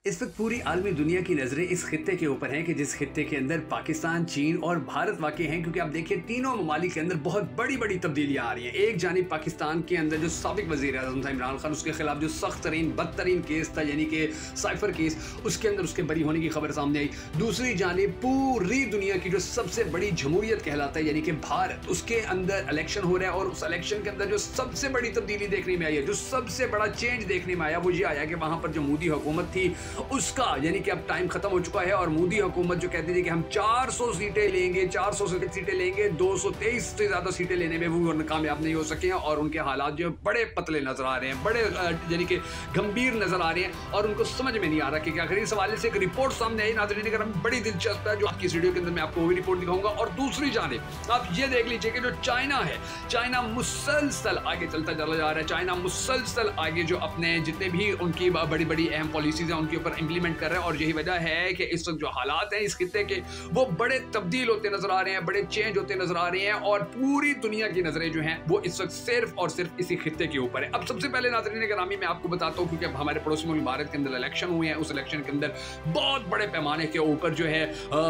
इस वक्त पूरी आलमी दुनिया की नजरें इस खित्ते के ऊपर हैं कि जिस खित्ते के अंदर पाकिस्तान, चीन और भारत वाक़ई हैं, क्योंकि आप देखिए तीनों ममालिक के अंदर बहुत बड़ी बड़ी तब्दीलियां आ रही हैं। एक जानिब पाकिस्तान के अंदर जो साबिक वज़ीर आज़म था इमरान खान, उसके खिलाफ जो सख्त तरीन बदतरीन केस था यानी कि साइफर केस, उसके अंदर उसके बरी होने की खबर सामने आई। दूसरी जानिब पूरी दुनिया की जो सबसे बड़ी जमहूरियत कहलाता है यानी कि भारत, उसके अंदर इलेक्शन हो रहा है और उस इलेक्शन के अंदर जो सबसे बड़ी तब्दीली देखने में आई है, जो सबसे बड़ा चेंज देखने में आया, वो ये आया कि वहां पर जो मोदी हुकूमत थी उसका यानी कि अब टाइम खत्म हो चुका है और मोदी हुकूमत जो कहती थी कि हम 400 सीटें लेंगे, 400 सीटें लेंगे, 223 से ज्यादा सीटें लेने में वो कामयाब नहीं हो सके हैं और उनके हालात जो बड़े पतले नजर आ रहे हैं, बड़े यानी कि गंभीर नजर आ रहे हैं और उनको समझ में नहीं आ रहा कि क्या करें। इस हवाले से एक रिपोर्ट सामने आई नाज़रीन, अगर हम बड़ी दिलचस्प है जो आपकी इस वीडियो के अंदर मैं आपको वो भी रिपोर्ट दिखाऊंगा। और दूसरी जानिब आप ये देख लीजिए कि जो चाइना है, चाइना मुसलसल आगे चलता चला जा रहा है। चाइना मुसलसल आगे जो अपने जितने भी उनकी बड़ी बड़ी अहम पॉलिसीज हैं उनके ऊपर इंप्लीमेंट कर रहे हैं और यही वजह है कि इस वक्त जो हालात हैं इस खित्ते के वो बड़े तब्दील होते नजर आ रहे हैं, बड़े चेंज होते नजर आ रहे हैं और पूरी दुनिया की नजरें जो हैं वो इस वक्त सिर्फ और सिर्फ इसी खित्ते के ऊपर है। अब सबसे पहले नाज़रीन ग्रामी मैं आपको बताता हूं, क्योंकि अब हमारे पड़ोसी मुल्क भारत के अंदर इलेक्शन हुए हैं, उस इलेक्शन के अंदर बहुत बड़े पैमाने के ऊपर जो है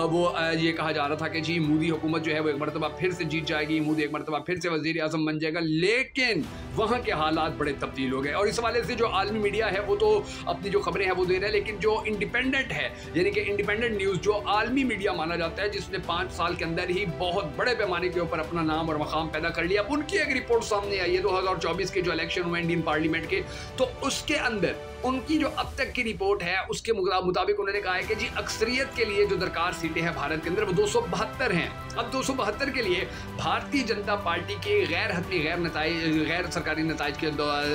वो ये कहा जा रहा था कि जी मोदी हुकूमत जो है वो एक मरतबा फिर से जीत जाएगी, मोदी एक मरतबा फिर से वजीर आजम बन जाएगा, लेकिन वहां के हालात बड़े तब्दील हो गए। और इस हवाले से जो आलमी मीडिया है वो तो अपनी जो खबरें हैं वो दे रहा है, लेकिन जो इंडिपेंडेंट है यानी कि इंडिपेंडेंट न्यूज जो आलमी मीडिया माना जाता है, जिसने 5 साल के अंदर ही बहुत बड़े पैमाने के ऊपर अपना नाम और मकाम पैदा कर लिया, उनकी एक रिपोर्ट सामने आई है 2024 के जो इलेक्शन हुए इंडियन पार्लियामेंट के, तो उसके अंदर उनकी जो अब तक की रिपोर्ट है उसके मुताबिक उन्होंने कहा है कि जी अक्सरियत के लिए जो दरकार सीटें हैं भारत के अंदर वो 272 हैं। अब 272 के लिए भारतीय जनता पार्टी के गैर सरकारी नताइज के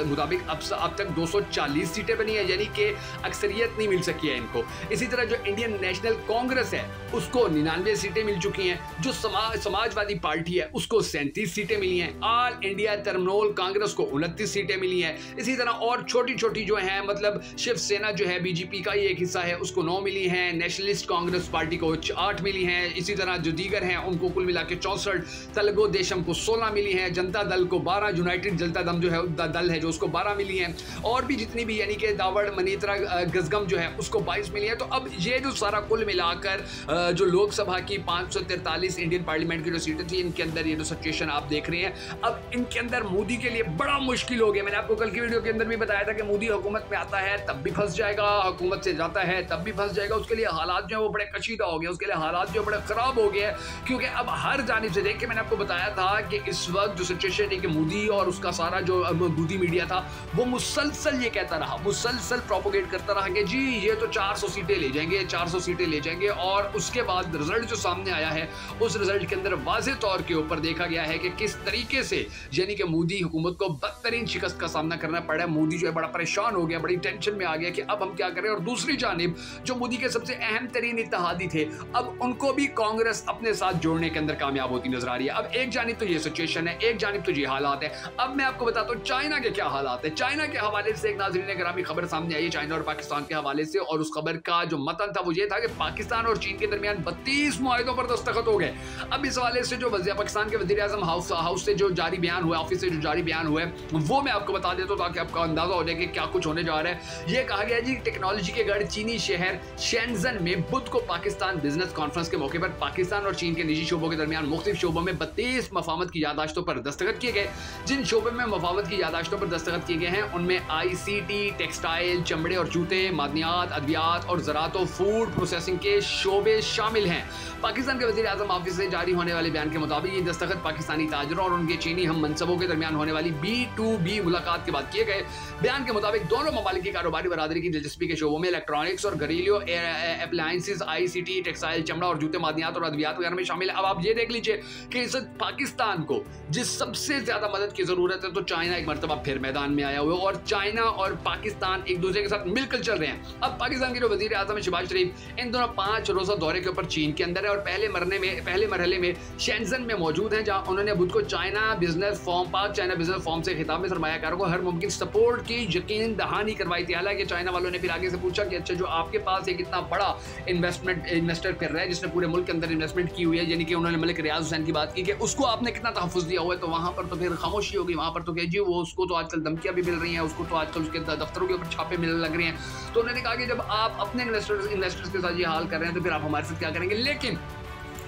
मुताबिक अब तक 240 सीटें बनी है, यानी कि अक्सरियत नहीं मिल सकी है इनको। इसी तरह जो इंडियन नेशनल कांग्रेस है उसको 99 सीटें मिल चुकी हैं, जो समाजवादी पार्टी है उसको 37 सीटें मिली हैं, ऑल इंडिया तृणमूल कांग्रेस को 29 सीटें मिली हैं। इसी तरह और छोटी छोटी जो है मतलब शिवसेना जो है बीजेपी का ही एक हिस्सा है उसको 9 मिली हैं, नेशनलिस्ट कांग्रेस पार्टी को 8 मिली हैं, इसी तरह जो दीगर हैं उनको कुल मिला के 64, तेलुगु देशम को 16 मिली हैं, जनता दल को 12, यूनाइटेड जनता दल जो है दल है जो उसको 12 मिली हैं और भी जितनी भी यानी कि दावड़ मनीत्रा गजगम जो है उसको 22 मिली है। तो अब ये जो सारा कुल मिलाकर जो लोकसभा की 543 इंडियन पार्लियामेंट की जो सीटें थी इनके अंदर ये जो सिचुएशन आप देख रहे हैं, अब इनके अंदर मोदी के लिए बड़ा मुश्किल हो गया। मैंने आपको कल की वीडियो के अंदर भी बताया था कि मोदी हुकूमत में आता है तब भी फंस जाएगा, हुकूमत से जाता है तब भी फंस जाएगा, उसके लिए हालात जो है वो बड़े कशीदा हो गए, उसके लिए हालात जो बड़े खराब हो गए, क्योंकि अब हर जानिब से देख के मैंने आपको बताया था कि इस वक्त जो सिचुएशन है कि मोदी और उसका सारा जो मोदी मीडिया था वो मुसलसल ये कहता रहा, मुसलसल प्रोपोगेट करता रहा कि जी ये तो 400 सीटें ले जाएंगे, 400 सीटें ले जाएंगे और उसके बाद रिजल्ट जो सामने आया है उस रिजल्ट के अंदर वाज़ेह तौर के ऊपर देखा गया है कि किस तरीके से यानी कि मोदी हुकूमत को बदतरीन शिकस्त का सामना करना पड़ा। मोदी जो है बड़ा परेशान हो गया, बड़ी टेंशन में आ गया कि अब हम क्या करें। और दूसरी जानिब जो मोदी के सबसे अहम तरीन इत्तेहादी थे अब उनको भी कांग्रेस अपने साथ जोड़ने के अंदर कामयाब होती नजर आ रही है। अब एक जानिब तो ये सिचुएशन है, एक जानिब तो ये हालात है। अब मैं आपको बताता हूँ चाइना के क्या हालात है। चाइना के हवाले से एक नाज़रीन ग्रामी खबर सामने आई है चाइना और पाकिस्तान के हवाले से, और उस खबर का जो मतन था वो ये था कि पाकिस्तान और चीन के दरमियान 32 मुआहिदों पर दस्तखत हो गए। अब इस हवाले से जो पाकिस्तान के वज़ीर आज़म हाउस से जो जारी बयान हुआ, ऑफिस से जो जारी बयान हुआ है वो मैं आपको बता देता हूँ ताकि आपका अंदाजा हो जाए कि क्या कुछ होने जा रहा है। ये कहा गया जी टेक्नोलॉजी के गढ़ चीनी शहर शेंजन में बुध को पाकिस्तान बिजनेस कॉन्फ्रेंस के मौके पर पाकिस्तान और चीन के निजी शोबों के दरमियान मुख्तलिफ शोबों में 32 मफाहमत की यादाश्तों पर दस्तखत किए गए। जिन शोबों में मफाहमत की यादाश्तों पर दस्तखत किए गए हैं उनमें ICT, टेक्सटाइल, चमड़े और जूते, मादनियात, अद्वियात और ज़राअत और फूड प्रोसेसिंग के शोबे शामिल हैं। पाकिस्तान के वज़ीर आज़म ऑफिस से जारी होने वाले बयान के मुताबिक ये दस्तखत पाकिस्तानी ताजरों और उनके चीनी हम मनसबों के दरमियान होने वाली B2B मुलाकात के बाद किए गए। बयान के मुताबिक दोनों ममालिक की कारोबारी बरादरी की दिलचस्पी के शोबों में इलेक्ट्रॉनिक्स और घरेलू एप्लायंसेस, ICT, टेक्सटाइल, चमड़ा और जूते, मादनियात और अद्वियात वगैरह में शामिल है। अब आप ये देख लीजिए कि इस पाकिस्तान को जिस सबसे ज्यादा मदद की जरूरत है तो चाइना एक मरतबा फिर मैदान में आया हुआ है और चाइना और पाकिस्तान एक दूसरे के साथ मिलकर चल रहे हैं। अब पाकिस्तान के जो वजीर आजम शहबाज शरीफ इन दोनों 5 रोजा दौरे के ऊपर चीन के अंदर है और पहले मरहले में शेंजन में मौजूद हैं, जहां उन्होंने बुध को चाइना बिजनेस फॉर्म से खिताब में सरमायाकारों को हर मुमकिन सपोर्ट की यकीन दहानी नहीं करवाई थी। हालांकि चाइना वालों ने फिर आगे से पूछा कि अच्छा जो आपके पास एक इतना बड़ा इन्वेस्टर कर रहा है जिसने पूरे मुल्क के अंदर इन्वेस्टमेंट की हुई है, यानी कि उन्होंने मलिक रियाज हुसैन की बात की कि उसको आपने कितना तहफ़्फ़ुज़ दिया हुआ है, तो वहाँ पर तो फिर खामोशी होगी। वहाँ पर तो क्या जी वो उसको तो आजकल धमकियाँ भी मिल रही हैं, उसको तो आजकल उसके दफ्तरों के ऊपर छापे मिलने लग रहे हैं। तो उन्होंने कहा कि जब आप अपने इन्वेस्टर्स के साथ ये हाल कर रहे हैं तो फिर आप हमारे साथ क्या करेंगे। लेकिन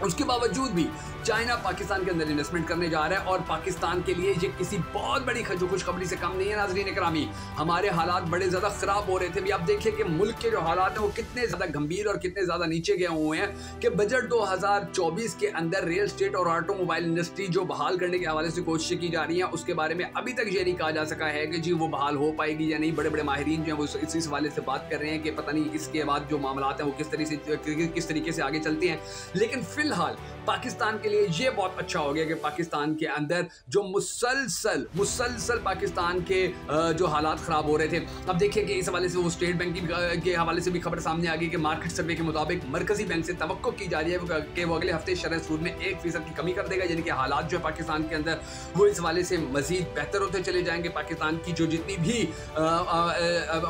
उसके बावजूद भी चाइना पाकिस्तान के अंदर इन्वेस्टमेंट करने जा रहा है और पाकिस्तान के लिए ये किसी बहुत बड़ी खुशखबरी से कम नहीं है। नाज़रीन करामी, हमारे हालात बड़े ज़्यादा ख़राब हो रहे थे। अभी आप देखिए कि मुल्क के जो हालात हैं वो कितने ज़्यादा गंभीर और कितने ज़्यादा नीचे गए हुए हैं कि बजट 2024 के अंदर रियल एस्टेट और ऑटोमोबाइल इंडस्ट्री जो बहाल करने के हवाले से कोशिशें की जा रही हैं, उसके बारे में अभी तक ये नहीं कहा जा सका है कि जी वो बहाल हो पाएगी या नहीं। बड़े बड़े माहिरीन जो हैं वो इस हवाले से बात कर रहे हैं कि पता नहीं इसके बाद जो मामला हैं वो किस तरीके से आगे चलते हैं। लेकिन फ़िलहाल पाकिस्तान के लिए ये बहुत अच्छा हो गया कि पाकिस्तान के अंदर जो मुसलसल पाकिस्तान के जो हालात ख़राब हो रहे थे, अब देखिए कि इस हवाले से वो स्टेट बैंक के हवाले से भी खबर सामने आ गई कि मार्केट सर्वे के मुताबिक मरकजी बैंक से तवक्को की जा रही है कि वो अगले हफ्ते शरह सूद में 1% की कमी कर देगा। यानी कि हालात जो है पाकिस्तान के अंदर वो इस हवाले से मज़ीद बेहतर होते चले जाएंगे। पाकिस्तान की जो जितनी भी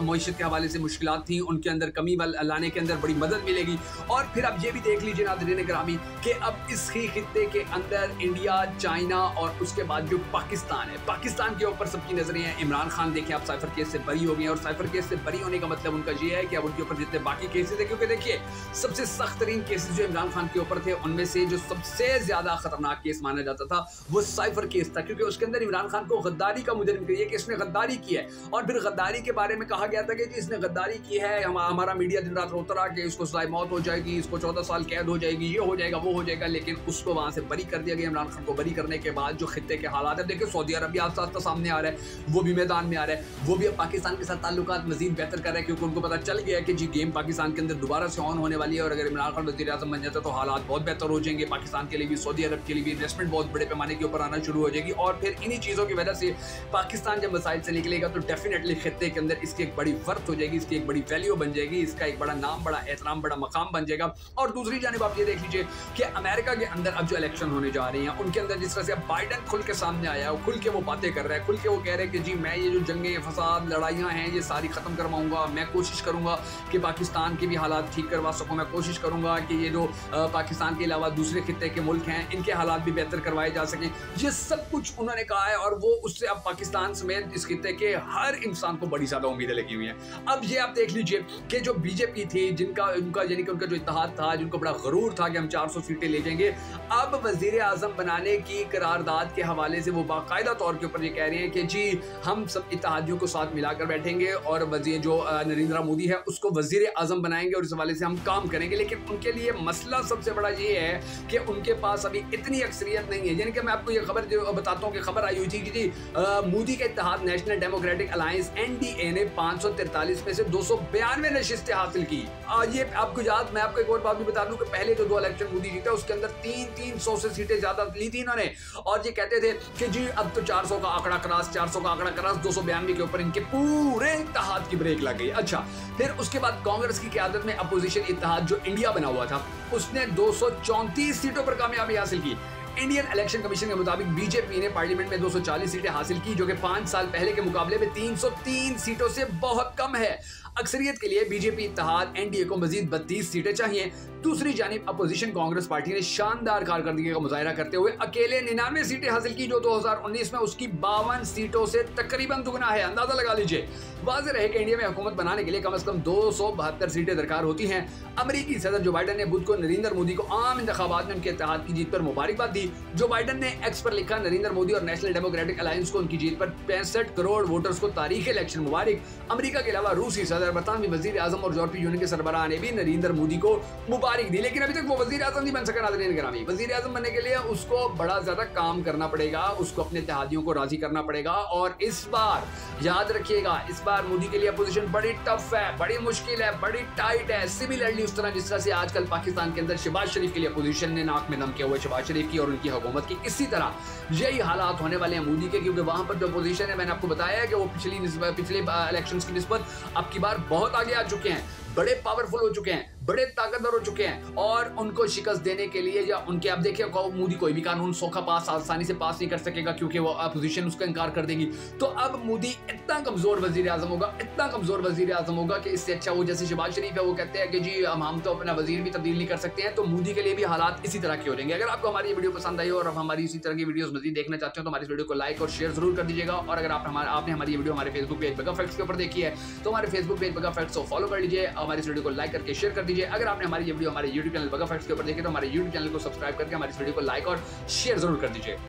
मईशत के हवाले से मुश्किलात थी उनके अंदर कमी लाने के अंदर बड़ी मदद मिलेगी। और फिर अब ये भी देख लीजिए नाज़रीन गिरामी कि अब इस खित्ते के अंदर इंडिया, चाइना और उसके बाद जो पाकिस्तान है, पाकिस्तान के ऊपर सबकी नजरें हैं। इमरान खान देखें आप साइफर केस से बरी हो गए और साइफर केस से बरी होने का मतलब उनका ये है कि अब उनके ऊपर जितने बाकी केसेस है, क्योंकि देखिए सबसे सख्त तरीन केसेस जो इमरान खान के ऊपर थे उनमें से जो सबसे ज्यादा खतरनाक केस माना जाता था वो साइफर केस था, क्योंकि उसके अंदर इमरान खान को गद्दारी का मुजरिम किया कि इसने गद्दारी की है। और फिर गद्दारी के बारे में कहा गया था कि इसने गद्दारी की है, हमारा मीडिया दिन रात रोता रहा कि इसको सजाए मौत हो जाएगी, इसको 14 साल कैद हो जाएगी, ये हो जाएगा वो हो जाएगा। लेकिन उसको वहां से बरी कर दिया गया। इमरान खान को बरी करने के बाद जो खित्ते के हालात है, देखिए सऊदी अरबिया आस्ता सामने आ रहा है, वो भी मैदान में आ रहा है, वो भी अब पाकिस्तान के साथ ताल्लुकात मजीद बेहतर कर रहा है, क्योंकि उनको पता चल गया कि जी गेम पाकिस्तान के अंदर दोबारा से ऑन होने वाली है और अगर इमरान खान वज़ीर आज़म बन जाता है तो हालात बहुत बेहतर हो जाएंगे। पाकिस्तान के लिए भी, सऊदी अरब के लिए भी इन्वेस्टमेंट बहुत बड़े पैमाने के ऊपर आना शुरू हो जाएगी। और फिर इन्हीं चीज़ों की वजह से पाकिस्तान जब मसाइल से निकलेगा तो डेफिनेटली खित्ते के अंदर इसकी एक बड़ी वर्थ हो जाएगी, इसकी एक बड़ी वैल्यू बन जाएगी, इसका एक बड़ा नाम, बड़ा एहतराम, बड़ा मकाम बन जाएगा। और दूसरी जानिब आप ये देख लीजिए कि अमेरिका के अंदर अब जो इलेक्शन होने जा रही हैं उनके अंदर जिस तरह से अब बाइडन खुल के सामने आया, खुल के वो बातें कर रहा है, खुल के वो कह रहे हैं कि जी मैं ये जो जंगें, फसाद, लड़ाइयाँ हैं ये सारी ख़त्म करवाऊंगा, मैं कोशिश करूंगा कि पाकिस्तान के भी हालात ठीक करवा सकूं, मैं कोशिश करूंगा कि ये जो पाकिस्तान के अलावा दूसरे खित्ते के मुल्क हैं इनके हालात भी बेहतर करवाए जा सकें। ये सब कुछ उन्होंने कहा है और वो उससे अब पाकिस्तान समेत इस खित्ते के हर इंसान को बड़ी ज़्यादा उम्मीदें लगी हुई हैं। अब ये आप देख लीजिए कि जो बीजेपी थी, उनका यानी कि उनका जो इत्तेहाद था, जिनको बड़ा गरूर था कि हम 400 सीटें ले जाएंगे, अब वज़ीर आज़म बनाने की करारदाद के हवाले से वो बाकायदा तौर के ऊपर ये कह रहे हैं कि जी हम सब इत्तेहादियों को साथ मिलाकर बैठेंगे और वज़ीर जो नरेंद्र मोदी है उसको वज़ीर आज़म बनाएंगे और इस हवाले से हम काम करेंगे। लेकिन उनके लिए मसला सबसे बड़ा ये है कि उनके पास अभी इतनी अक्सरियत नहीं है। यानी कि मैं आपको ये खबर जो बताता हूँ कि खबर आई हुई थी कि जी मोदी के इत्तेहाद नेशनल डेमोक्रेटिक अलायंस NDA ने 543 में से 292 नशिस्तें हासिल की। ये आपको याद, मैं आपको एक और बात भी बता दूं कि पहले जो 2 इलेक्शन मोदी जीता उसके अंदर 300 से सीटें ज्यादा ली थी इन्होंने और ये कहते थे कि जी अब तो 400 का आंकड़ा क्रॉस, 292 के ऊपर इनके पूरे इत्तेहाद की ब्रेक लग गई। अच्छा, फिर उसके बाद कांग्रेस की क़यादत में अपोजिशन इत्तेहाद जो इंडिया बना हुआ था उसने 234 सीटों पर कामयाबी हासिल की। इंडियन इलेक्शन कमीशन के मुताबिक बीजेपी ने पार्लियामेंट में 240 सीटें हासिल की, जो कि 5 साल पहले के मुकाबले में 303 सीटों से बहुत कम है। अक्सरियत के लिए बीजेपी इत्तेहाद NDA को मजीद 32 सीटें चाहिए। दूसरी जानिब अपोजिशन कांग्रेस पार्टी ने शानदार कारकर्दगी का मुजाहरा करते हुए अकेले 99 सीटें हासिल की, जो 2019 में उसकी 52 सीटों से तकरीबन दुगना है। अंदाजा लगा लीजिए। वाज़ेह रहे कि इंडिया में हुकूमत बनाने के लिए कम से कम 272 सीटें दरकार होती हैं। अमेरिकी सदर जो बाइडन ने बुध को नरेंद्र मोदी को आम इंतखाबात में उनके इत्तेहाद की जीत पर मुबारकबाद दी। जो बाइडन ने एक्स पर लिखा, नरेंद्र मोदी और नेशनल डेमोक्रेटिक अलायंस को उनकी जीत पर 65 करोड़ वोटर्स को तारीखी इलेक्शन मुबारक। अमेरिका के अलावा रूसी सदर, बरतानवी वज़ीर आज़म और यूरोपीय यूनियन के सरबराह ने भी नरेंद्र मोदी को मुबारक दी, लेकिन अभी तक वो वज़ीर आज़म नहीं बन सका। नाज़रीन गिरामी, वज़ीर आज़म बनने के लिए उसको बड़ा ज़्यादा काम करना पड़ेगा, उसको अपने इत्तेहादियों को राज़ी करना पड़ेगा। और इस बार याद रखिएगा, इस बार मोदी के लिए अपोजिशन बड़ी टफ है, बड़ी मुश्किल है, बड़ी टाइट है। सिमिलरली उस तरह जिस तरह से आजकल पाकिस्तान के अंदर शहबाज शरीफ के लिए अपोजिशन ने नाक में दम किया हुआ है शहबाज शरीफ की और उनकी हुकूमत की, इसी तरह यही हालात होने वाले हैं मोदी के, क्योंकि वहां पर जो अपोजिशन है, मैंने आपको बताया है कि वो पिछले इलेक्शंस की निस्बत अब की बार बहुत आगे आ चुके हैं, बड़े पावरफुल हो चुके हैं, बड़े ताकतवर हो चुके हैं और उनको शिकस्त देने के लिए या उनके आप देखिए मोदी कोई भी कानून सौखा पास आसानी से पास नहीं कर सकेगा क्योंकि वो अपोजिशन उसका इनकार कर देगी। तो अब मोदी इतना कमजोर वजीर आजम होगा, इतना कमजोर वजीर आजम होगा कि इससे अच्छा वो जैसे शहबाज शरीफ है वो कहते हैं कि जी हम तो अपना वजीर भी तब्दील नहीं कर सकते हैं, तो मोदी के लिए भी हालात इसी तरह के हो जाएंगे। अगर आपको हमारी ये वीडियो पसंद आई और हमारी इसी तरह की वीडियोस मजीद देखना चाहते हो तो हमारी इस वीडियो को लाइक और शेयर जरूर कर दीजिएगा। और अगर आपने हमारी ये वीडियो हमारे फेसबुक पेज बगा फैक्ट्स के ऊपर देखी है तो हमारे फेसबुक पेज बगा फैक्ट्स को फॉलो कर लीजिए, हमारी इस वीडियो को लाइक करके शेयर कर दीजिए। अगर आपने हमारी ये वीडियो हमारे यूट्यूब चैनल बगा फैक्ट्स के ऊपर देखी तो हमारे यूट्यूब चैनल को सब्सक्राइब करके हमारी इस वीडियो को लाइक और शेयर जरूर कर दीजिए।